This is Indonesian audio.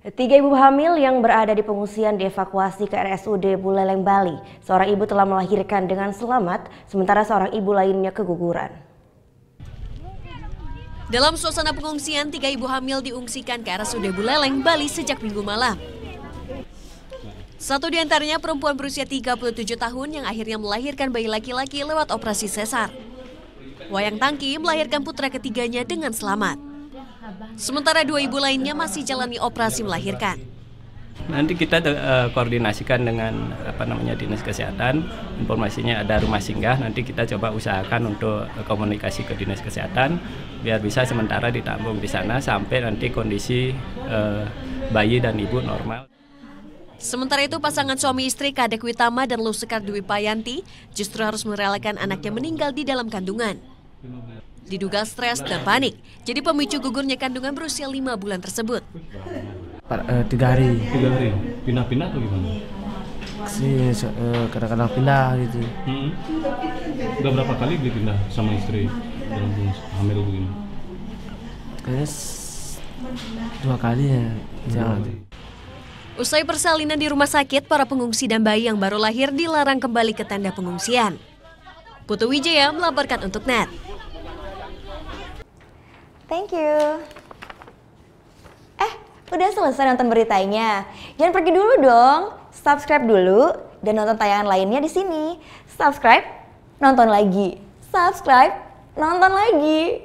Tiga ibu hamil yang berada di pengungsian dievakuasi ke RSUD Buleleng, Bali. Seorang ibu telah melahirkan dengan selamat, sementara seorang ibu lainnya keguguran. Dalam suasana pengungsian, tiga ibu hamil diungsikan ke RSUD Buleleng, Bali sejak Minggu malam. Satu di antaranya perempuan berusia 37 tahun yang akhirnya melahirkan bayi laki-laki lewat operasi sesar. Wayang Tangki melahirkan putra ketiganya dengan selamat. Sementara dua ibu lainnya masih jalani operasi melahirkan. Nanti kita koordinasikan dengan Dinas Kesehatan. Informasinya ada rumah singgah. Nanti kita coba usahakan untuk komunikasi ke Dinas Kesehatan biar bisa sementara ditampung di sana sampai nanti kondisi bayi dan ibu normal. Sementara itu pasangan suami istri Kadek Witama dan Lusekar Dwi Payanti justru harus merelakan anaknya meninggal di dalam kandungan. Diduga stres dan panik, jadi pemicu gugurnya kandungan berusia 5 bulan tersebut. 3 hari. 3 hari? Pindah-pindah atau gimana? Kadang-kadang pindah gitu. Udah berapa kali dipindah sama istri dalam hamil begini? Kayaknya 2 kali ya. Jangan. Usai persalinan di rumah sakit, para pengungsi dan bayi yang baru lahir dilarang kembali ke tenda pengungsian. Putu Wijaya melaporkan untuk NET. Thank you. Udah selesai nonton beritanya? Jangan pergi dulu dong. Subscribe dulu dan nonton tayangan lainnya di sini. Subscribe, nonton lagi. Subscribe, nonton lagi.